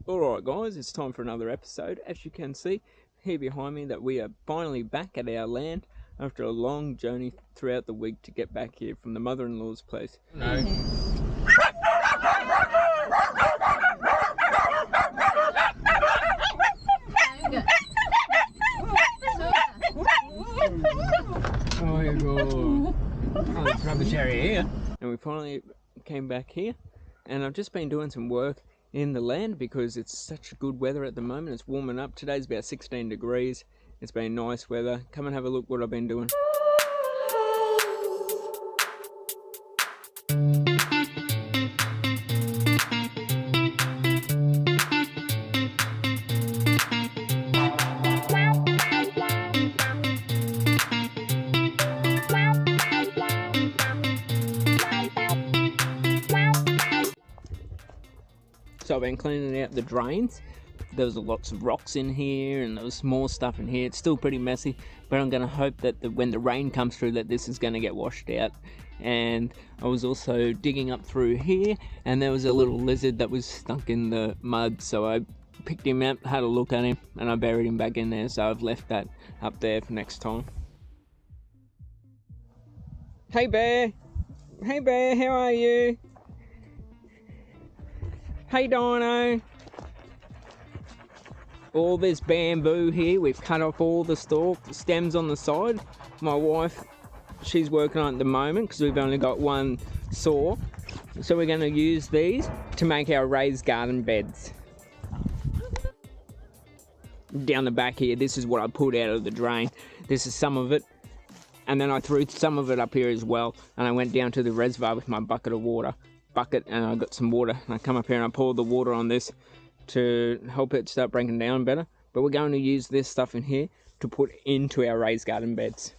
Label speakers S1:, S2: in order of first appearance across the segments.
S1: Alright guys, it's time for another episode. As you can see here behind me that we are finally back at our land after a long journey throughout the week to get back here from the mother-in-law's place. No. Oh, you go. Oh, it's rubbish area here. And we finally came back here, and I've just been doing some work in the land because it's such good weather at the moment. It's warming up. Today's about 16 degrees. It's been nice weather. Come and have a look what I've been doing. So I've been cleaning out the drains. There was lots of rocks in here and there was more stuff in here. It's still pretty messy, but I'm going to hope that when the rain comes through that this is going to get washed out. And I was also digging up through here, and there was a little lizard that was stuck in the mud, so I picked him up, had a look at him, and I buried him back in there. So I've left that up there for next time. Hey bear! Hey bear, how are you? Hey Dino! All this bamboo here, we've cut off all the stems on the side. My wife, she's working on it at the moment because we've only got one saw. So we're going to use these to make our raised garden beds. Down the back here, this is what I pulled out of the drain. This is some of it. And then I threw some of it up here as well. And I went down to the reservoir with my bucket of water. And I got some water, and I come up here and I pour the water on this to help it start breaking down better. But we're going to use this stuff in here to put into our raised garden beds.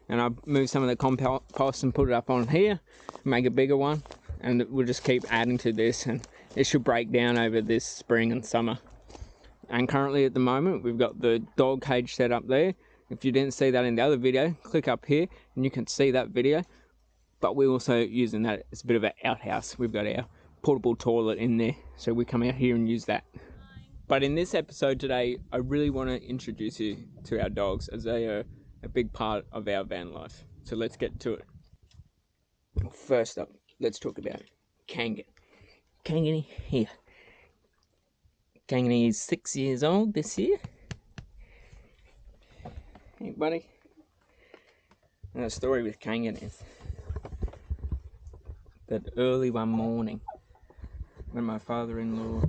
S1: And I moved some of the compost and put it up on here, make a bigger one, and we'll just keep adding to this, and it should break down over this spring and summer. And currently at the moment we've got the dog cage set up there. If you didn't see that in the other video, click up here and you can see that video. But we're also using that as a bit of an outhouse. We've got our portable toilet in there, so we come out here and use that. But in this episode today, I really want to introduce you to our dogs, as they are a big part of our van life. So let's get to it. First up, let's talk about Kangen. Kangen here. Kangen is 6 years old this year. Hey buddy. And the story with Kangen is that early one morning, when my father-in-law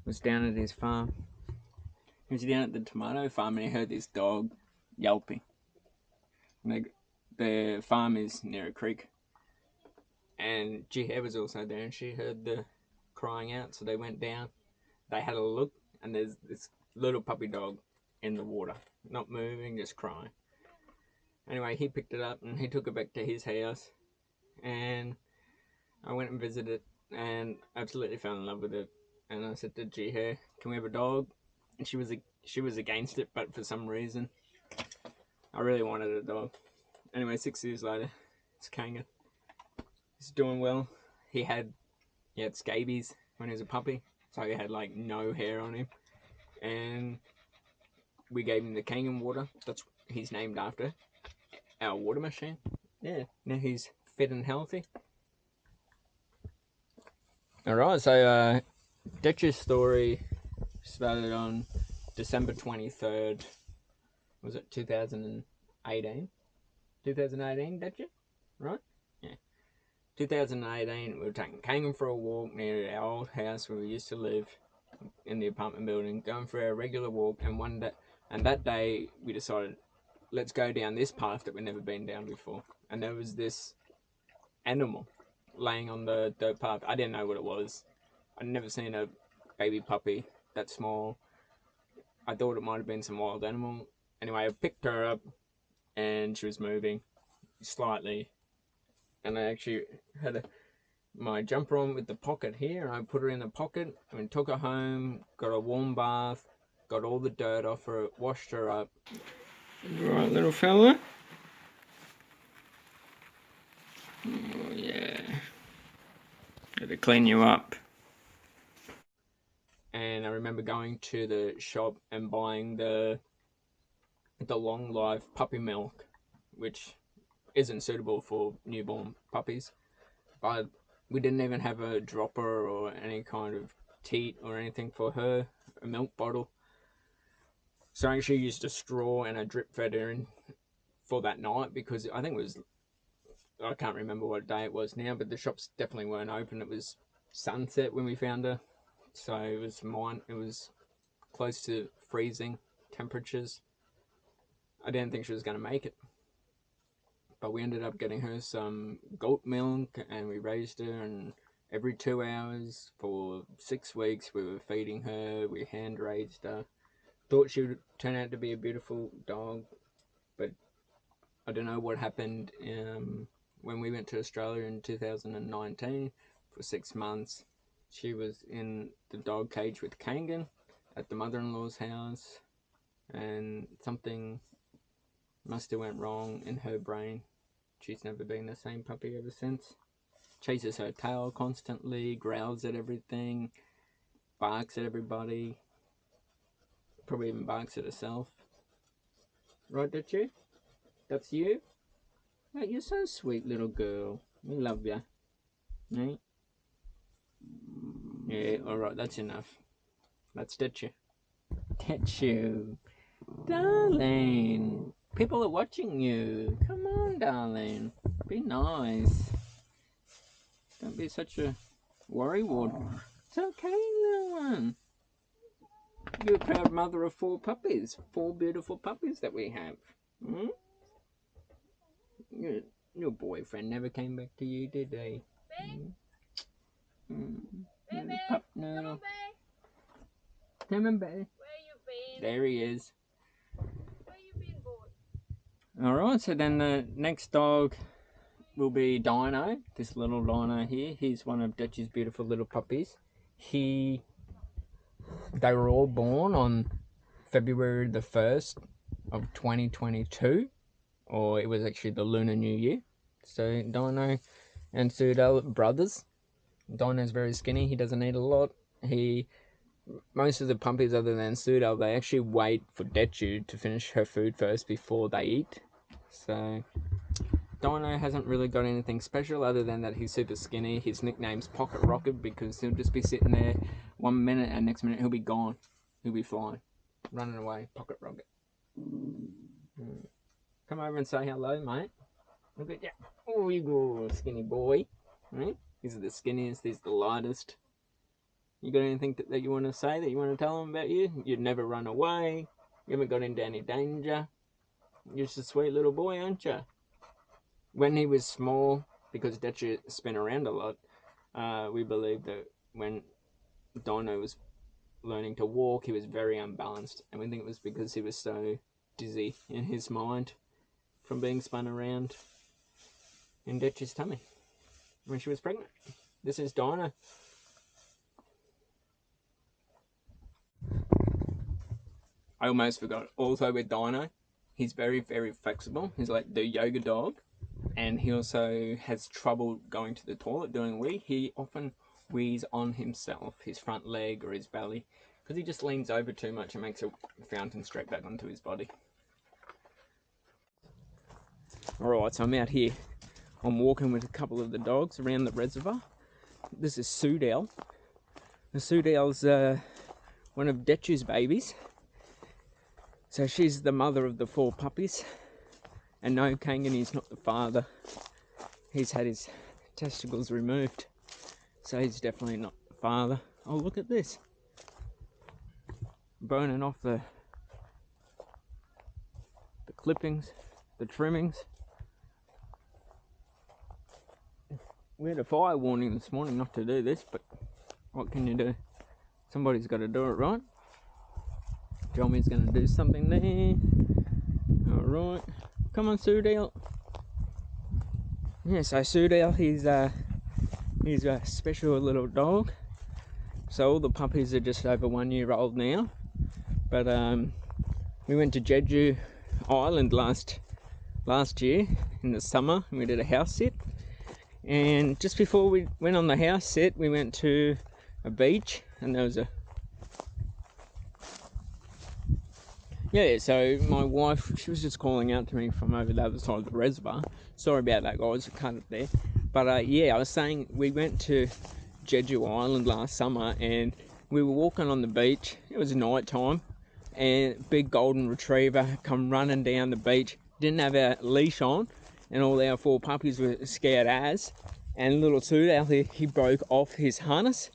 S1: was down at his farm, he was down at the tomato farm and he heard this dog yelping. And the farm is near a creek, and Jeolmi was also there, and she heard the crying out, so they went down. They had a look, and there's this little puppy dog in the water, not moving, just crying. Anyway, he picked it up and he took it back to his house, and I went and visited and absolutely fell in love with it. And I said to Jeolmi, can we have a dog? And she was against it, but for some reason I really wanted a dog. Anyway, 6 years later, it's Kangen. He's doing well. He had scabies when he was a puppy, so he had like no hair on him. And we gave him the Kangen water. That's he's named after our water machine. Yeah, now he's fit and healthy. Alright, so Daechu's story started on December 23rd. Was it 2018? 2018, Daechu? Right? Yeah. 2018, we were taking Kangen for a walk near our old house where we used to live in the apartment building, going for our regular walk, and that day we decided, let's go down this path that we've never been down before. And there was this animal laying on the dirt path. I didn't know what it was. I'd never seen a baby puppy that small. I thought it might have been some wild animal. Anyway, I picked her up and she was moving slightly. And I actually had my jumper on with the pocket here, and I put her in the pocket and took her home, got a warm bath, got all the dirt off her, washed her up. Right, little fella. Oh yeah. Got to clean you up. and I remember going to the shop and buying the long life puppy milk, which isn't suitable for newborn puppies. But we didn't even have a dropper or any kind of teat or anything for her, a milk bottle. So I actually used a straw and a drip fed her in for that night, because I think it was, I can't remember what day it was now, but the shops definitely weren't open. It was sunset when we found her, so it was close to freezing temperatures. I didn't think she was going to make it, but we ended up getting her some goat milk, and we raised her, and every 2 hours for 6 weeks we were feeding her. We hand raised her. Thought she would turn out to be a beautiful dog, but I don't know what happened when we went to Australia in 2019 for 6 months. She was in the dog cage with Kangen at the mother-in-law's house, and something must have went wrong in her brain. She's never been the same puppy ever since. Chases her tail constantly, growls at everything, barks at everybody, probably even barks at herself. Right, Daechu? That's you? Oh, you're so sweet, little girl. We love you. Right? Yeah, alright, that's enough. That's Daechu. Daechu. Darling. People are watching you. Come on, darling. Be nice. Don't be such a worrywart. It's okay, little one. You're a proud mother of 4 puppies. 4 beautiful puppies that we have. Hmm? Your boyfriend never came back to you, did he? Pup noodle. Come on, baby. Where you been? There he is. Where you been, boy? Alright, so then the next dog will be Dino. This little Dino here. He's one of Daechu's beautiful little puppies. They were all born on February the 1st of 2022. Or it was actually the Lunar New Year. So Dino and Soodal brothers. Dino's very skinny. He doesn't eat a lot. Most of the puppies, other than Soodal, they actually wait for Daechu to finish her food first before they eat. So Dino hasn't really got anything special other than that he's super skinny. His nickname's Pocket Rocket because he'll just be sitting there 1 minute and next minute he'll be gone. He'll be flying, running away. Pocket Rocket. Come over and say hello, mate. Look at you. Oh, you go, skinny boy. Right? These are the skinniest, these are the lightest. You got anything that you want to say, that you want to tell them about you? You'd never run away. You haven't got into any danger. You're just a sweet little boy, aren't you? When he was small, because Daechu spin around a lot, we believe that when Dino was learning to walk, he was very unbalanced. And we think it was because he was so dizzy in his mind from being spun around in Daechu's tummy when she was pregnant. This is Dino. I almost forgot. Also with Dino, he's very, very flexible. He's like the yoga dog. And he also has trouble going to the toilet doing a wee. He often wees on himself, his front leg or his belly, because he just leans over too much and makes a fountain straight back onto his body. Alright, so I'm out here. I'm walking with a couple of the dogs around the reservoir. This is Soodal. The Soodal's one of Daechu's babies. So she's the mother of the 4 puppies. And no, Kangen is not the father. He's had his testicles removed. So he's definitely not the father. Oh, look at this. Burning off the clippings, the trimmings. We had a fire warning this morning not to do this, but what can you do? Somebody's got to do it, right? Jeolmi's going to do something there. Alright. Come on, Soodal. Yeah, so Soodal, he's a special little dog. So all the puppies are just over 1 year old now. But we went to Jeju Island last year in the summer, and we did a house sit. And just before we went on the house sit, we went to a beach, and there was a Yeah, so my wife, she was just calling out to me from over the other side of the reservoir. Sorry about that, guys, I cut it there. But yeah, I was saying we went to Jeju Island last summer and we were walking on the beach. It was night time and big golden retriever come running down the beach. Didn't have a leash on and all our 4 puppies were scared as. And little Soodal, he broke off his harness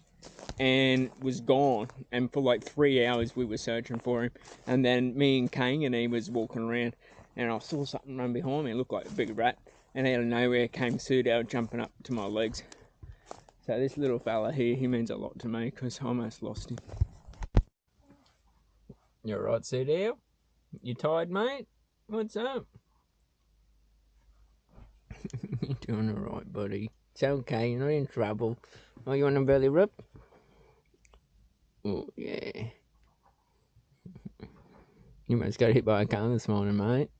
S1: and was gone, and for like 3 hours we were searching for him. And then me and Kangen, he was walking around and I saw something run behind me. It looked like a big rat, and out of nowhere came Soodal jumping up to my legs. So this little fella here, he means a lot to me because I almost lost him. You alright, Soodal? You tired, mate? What's up? You're doing alright, buddy. It's okay, you're not in trouble. Oh, you want a belly rub? Oh, yeah. You must got hit by a car this morning, mate.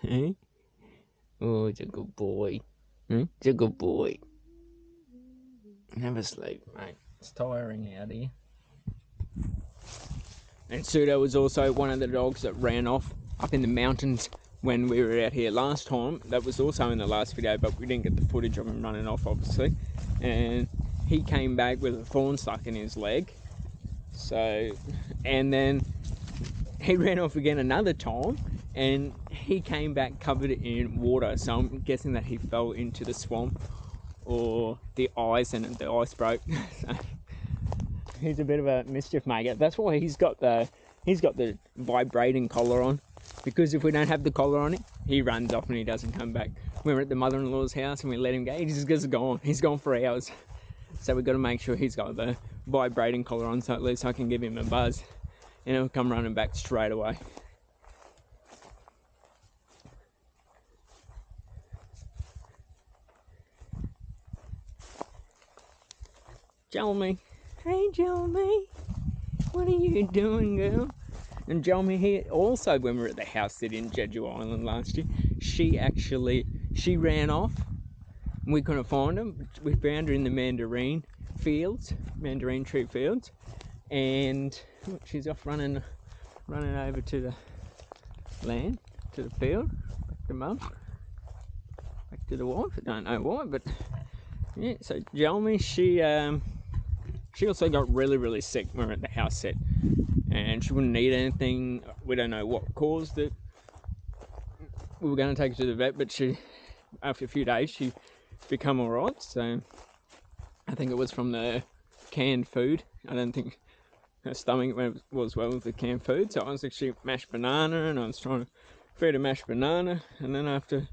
S1: Hey? Oh, it's a good boy. It's a good boy. Have a sleep, mate. It's tiring out here. And Soodal was also one of the dogs that ran off up in the mountains when we were out here last time. That was also in the last video, but we didn't get the footage of him running off, obviously. And he came back with a thorn stuck in his leg. So, and then he ran off again another time, and he came back covered in water. So I'm guessing that he fell into the swamp or the ice, and the ice broke. So he's a bit of a mischief maker. That's why he's got the vibrating collar on, because if we don't have the collar on him, he runs off and he doesn't come back. We were at the mother-in-law's house and we let him go. He just goes gone. He's gone for hours. So we've got to make sure he's got the vibrating collar on, so at least I can give him a buzz and he'll come running back straight away. Jeolmi. Hey, Jeolmi. What are you doing, girl? And Jeolmi here, also when we were at the house sit in Jeju Island last year, she ran off. We couldn't find her. We found her in the mandarin tree fields, and she's off running over to the land, to the field, back to mum, back to the wife. I don't know why, but yeah. So Jeolmi, she also got really sick when we were at the house sit, and she wouldn't eat anything. We don't know what caused it. We were going to take her to the vet, but she, after a few days, she become alright. So I think it was from the canned food. I don't think her stomach was well with the canned food. So I was actually mashed banana, and I was trying to feed her mashed banana, and then after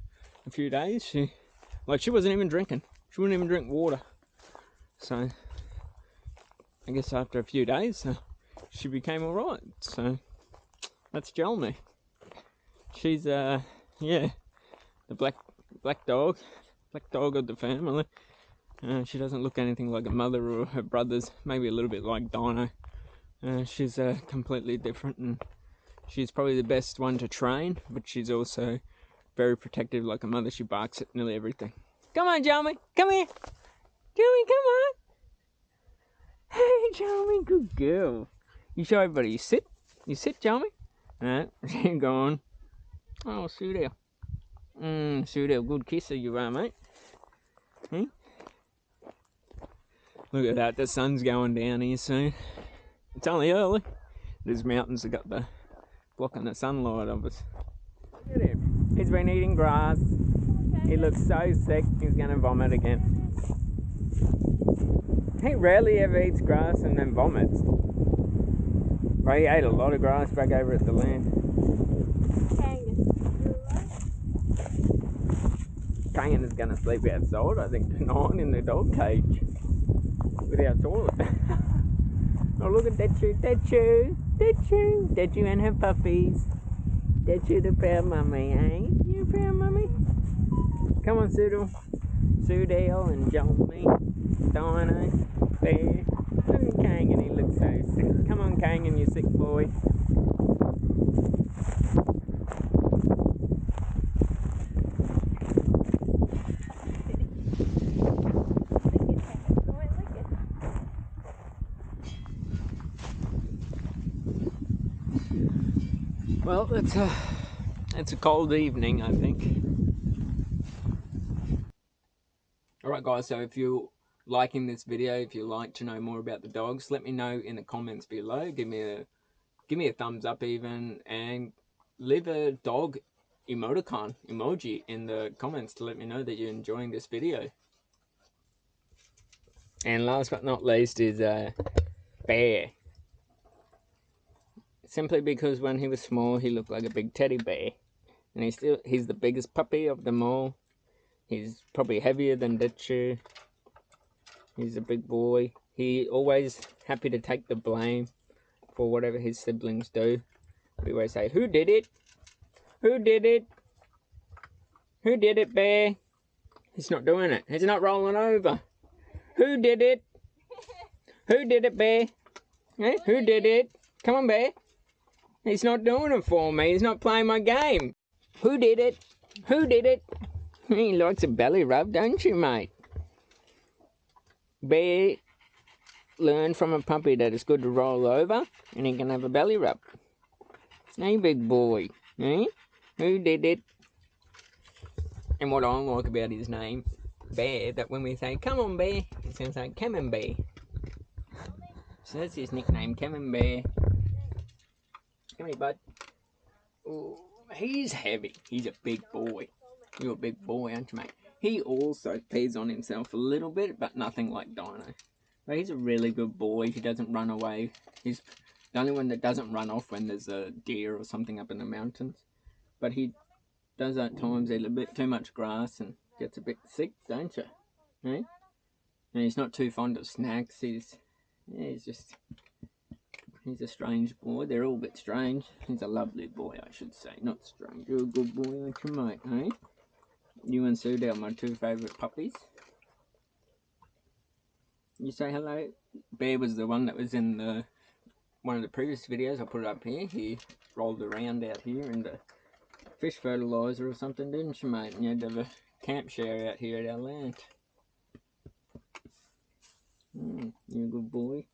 S1: a few days, she wasn't even drinking. She wouldn't even drink water. So I guess after a few days, she became alright. So that's Jeolmi. She's yeah, the black dog of the family. She doesn't look anything like her mother or her brothers, maybe a little bit like Dino. She's completely different, and she's probably the best one to train, but she's also very protective like a mother. She barks at nearly everything. Come on, Jeolmi, come here. Jeolmi, come on. Hey, Jeolmi, good girl. You show everybody you sit. You sit, Jeolmi. Alright, she's gone. Oh, Soodal. Soodal, good kisser you are, mate. Hmm? Look at that, the sun's going down here soon. It's only early. These mountains have got the blocking the sunlight of us. Look at him. He's been eating grass. He looks so sick, he's going to vomit again. He rarely ever eats grass and then vomits. But he ate a lot of grass back over at the land. Kangen is going to sleep outside, I think, tonight in the dog cage with our toilet. Oh, look at Daechu and her puppies. Daechu the proud mummy, eh? You proud mummy? Come on, Soodal and Jeolmi, Dino, Bear. Look at Kangen, he looks so sick. Come on, Kangen, you sick boy. Well, it's a cold evening, I think. Alright guys, so if you're liking this video, if you'd like to know more about the dogs, let me know in the comments below. Give me a thumbs up even, and leave a dog emoji in the comments to let me know that you're enjoying this video. And last but not least is Bear. Simply because when he was small he looked like a big teddy bear, and he's the biggest puppy of them all. He's probably heavier than Daechu. He's a big boy. He always happy to take the blame for whatever his siblings do. We always say, "Who did it? Who did it? Who did it, Bear?" He's not doing it. He's not rolling over. Who did it? Who did it, Bear? Eh? Who did it? Come on, Bear. He's not doing it for me. He's not playing my game. Who did it? Who did it? He likes a belly rub, don't you, mate? Bear learned from a puppy that it's good to roll over and he can have a belly rub. Hey, big boy. Eh? Who did it? And what I like about his name, Bear, that when we say, "Come on, Bear," it sounds like Camembert. So that's his nickname, Camembert. Come here, bud. Ooh, he's heavy. He's a big boy. You're a big boy, aren't you, mate? He also pees on himself a little bit, but nothing like Dino. But he's a really good boy. He doesn't run away. He's the only one that doesn't run off when there's a deer or something up in the mountains. But he does at times eat a bit too much grass and gets a bit sick, don't you? Eh? And he's not too fond of snacks. He's a strange boy. They're all a bit strange. He's a lovely boy, I should say. Not strange. You're a good boy, aren't you, mate? Eh? You and Soodal are my two favourite puppies. You say hello. Bear was the one that was in one of the previous videos. I'll put it up here. He rolled around out here in the fish fertiliser or something, didn't you, mate? And you had to have a camp share out here at our land. You're a good boy.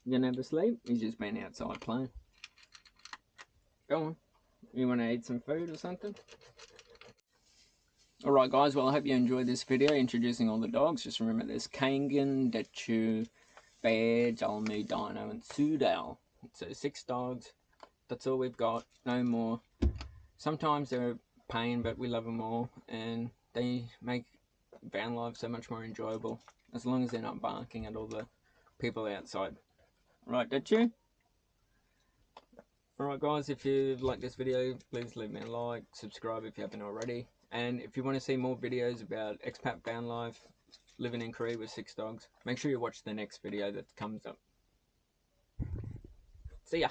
S1: You gonna have a sleep? He's just been outside playing. Go on. You want to eat some food or something? Alright guys, well I hope you enjoyed this video introducing all the dogs. Just remember there's Kangen, Daechu, Bear, Jeolmi, Dino and Soodal. So 6 dogs. That's all we've got. No more. Sometimes they're a pain, but we love them all. And they make van life so much more enjoyable. As long as they're not barking at all the people outside. Right, Daechu? Alright guys, if you like this video, please leave me a like, subscribe if you haven't already. And if you want to see more videos about expat van life, living in Korea with 6 dogs, make sure you watch the next video that comes up. See ya!